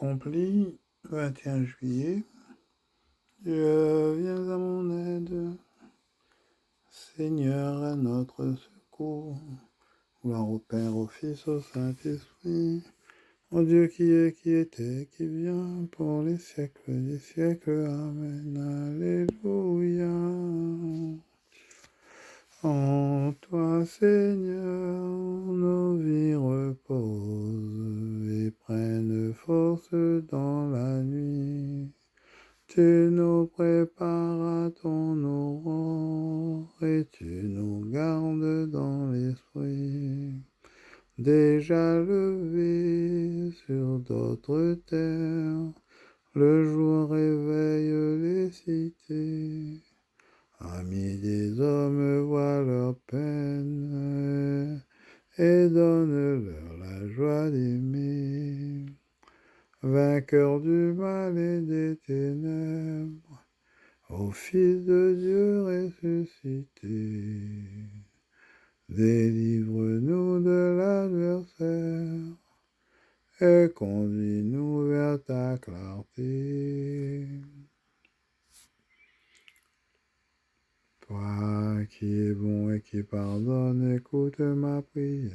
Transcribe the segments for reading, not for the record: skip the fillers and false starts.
accompli, 21 juillet. Dieu, viens à mon aide. Seigneur, à notre secours. Gloire au Père, au Fils, au Saint-Esprit. Au Dieu qui est, qui était, qui vient, pour les siècles des siècles. Amen. Alléluia. En toi, Seigneur, nos vies reposent et prennent force dans la nuit. Tu nous prépares à ton aurore et tu nous gardes dans l'esprit. Déjà levé sur d'autres terres, le jour réveille les cités. Amis des hommes, vois leur peine et donne-leur la joie d'aimer. Vainqueur du mal et des ténèbres, ô Fils de Dieu ressuscité, délivre-nous de l'adversaire et conduis-nous vers ta clarté. Toi qui es bon et qui pardonne, écoute ma prière.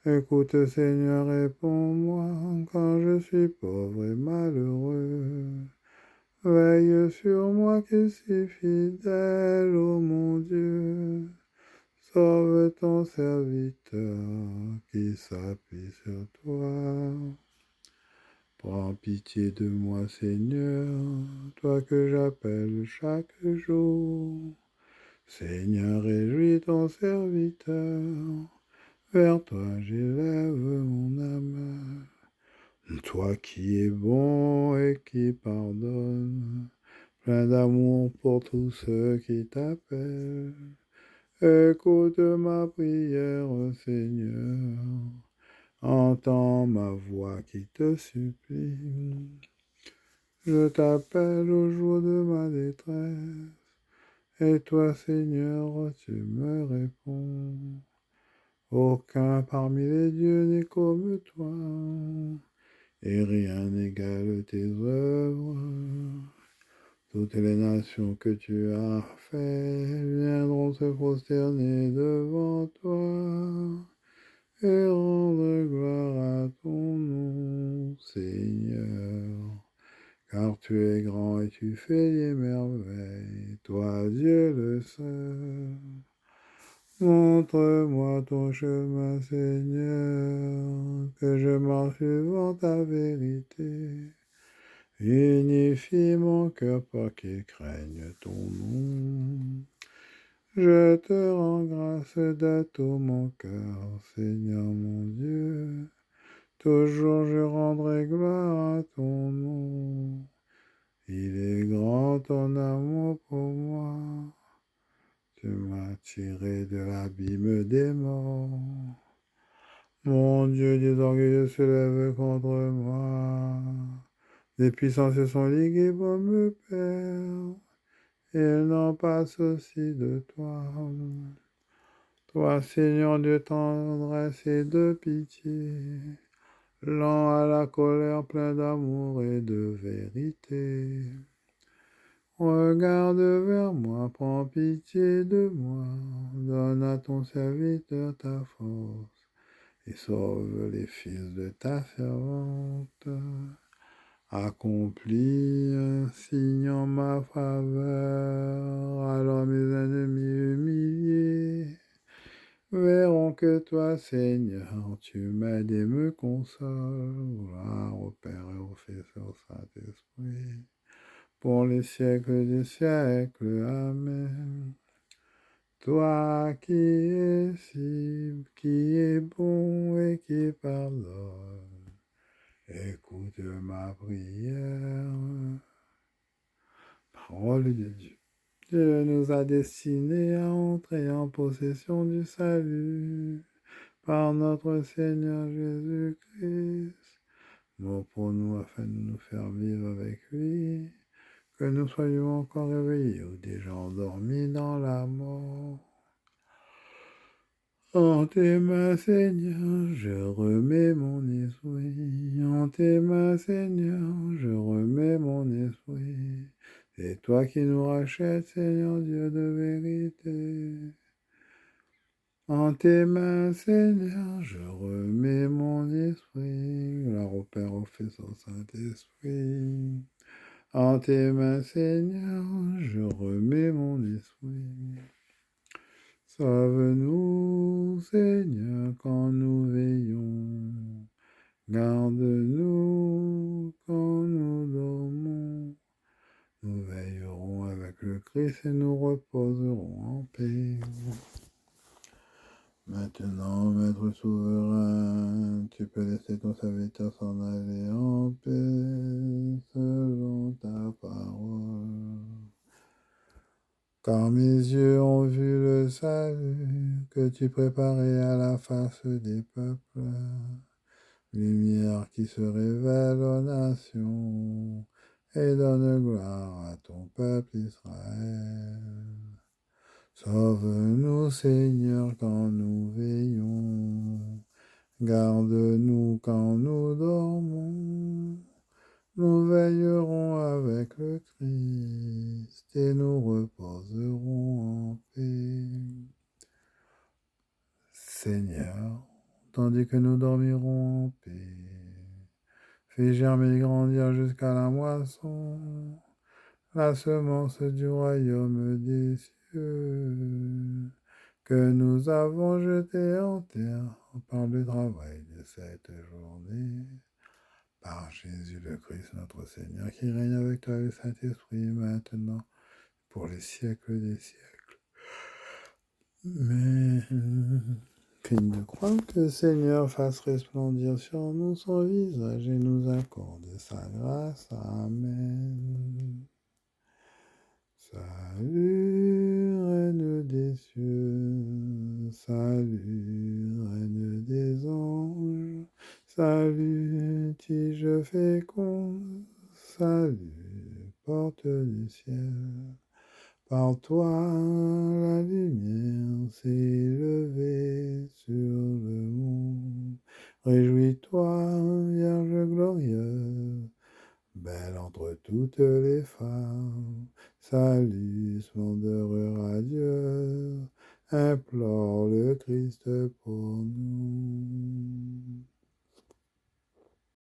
Écoute, Seigneur, réponds-moi quand je suis pauvre et malheureux. Veille sur moi qui suis fidèle, ô mon Dieu. Sauve ton serviteur qui s'appuie sur toi. Prends pitié de moi, Seigneur, toi que j'appelle chaque jour. Seigneur, réjouis ton serviteur. Vers toi j'élève mon âme. Toi qui es bon et qui pardonne, plein d'amour pour tous ceux qui t'appellent. Écoute ma prière, Seigneur, entends ma voix qui te supplie. Je t'appelle au jour de ma détresse, et toi, Seigneur, tu me réponds. Aucun parmi les dieux n'est comme toi, et rien n'égale tes œuvres. Toutes les nations que tu as faites viendront se prosterner devant toi et rendre gloire à ton nom, Seigneur. Car tu es grand et tu fais des merveilles, toi Dieu le seul. Montre-moi ton chemin, Seigneur, que je marche suivant ta vérité. Unifie mon cœur pour qu'il craigne ton nom. Je te rends grâce de tout mon cœur, Seigneur mon Dieu. Toujours je rendrai gloire à ton nom. Il est grand ton amour pour moi. Tu m'as tiré de l'abîme des morts. Mon Dieu, des orgueilleux se lèvent contre moi. Les puissants se sont ligués pour me perdre. Ils n'ont pas souci de toi. Toi, Seigneur Dieu tendresse et de pitié, lent à la colère, plein d'amour et de vérité. Regarde vers moi, prends pitié de moi, donne à ton serviteur ta force, et sauve les fils de ta servante. Accomplis un signe en ma faveur, alors mes ennemis humiliés verront que toi, Seigneur, tu m'aides et me consoles. Gloire au Père et au Fils et au Saint-Esprit, pour les siècles des siècles. Amen. Toi qui es bon et qui pardonne, écoute ma prière. Parole de Dieu. Dieu nous a destinés à entrer en possession du salut par notre Seigneur Jésus-Christ. Mort pour nous afin de nous faire vivre avec lui, que nous soyons encore réveillés ou déjà endormis dans la mort. En tes mains, Seigneur, je remets mon esprit. En En tes mains, Seigneur, je remets mon esprit. C'est toi qui nous rachètes, Seigneur Dieu de vérité. En tes mains, Seigneur, je remets mon esprit. Gloire au Père, au Fils, au Saint-Esprit. En tes mains, Seigneur, je remets mon esprit. Sauve-nous, Seigneur, quand nous veillons. Garde-nous quand nous dormons. Nous veillerons avec le Christ et nous reposerons en paix. Maintenant, Maître souverain, tu peux laisser ton serviteur s'en aller en paix selon ta parole. Car mes yeux ont vu le salut que tu préparais à la face des peuples, lumière qui se révèle aux nations et donne gloire à ton peuple Israël. Sauve-nous, Seigneur, quand nous veillons. Garde-nous quand nous dormons. Nous veillerons avec le Christ et nous reposerons en paix. Seigneur, tandis que nous dormirons en paix, fais germer et grandir jusqu'à la moisson la semence du royaume des cieux que nous avons jetée en terre par le travail de cette journée. Par Jésus le Christ, notre Seigneur, qui règne avec toi et le Saint-Esprit, maintenant, pour les siècles des siècles. Mais, qu'il ne croit que le Seigneur fasse resplendir sur nous son visage et nous accorde sa grâce. Amen. Salut, Reine des cieux, salut, Reine des anges, salut, tige féconde, salut, porte du ciel. Par toi, la lumière s'est levée sur le monde. Réjouis-toi, Vierge glorieuse, belle entre toutes les femmes. Salut, splendeur radieuse, implore le Christ pour nous.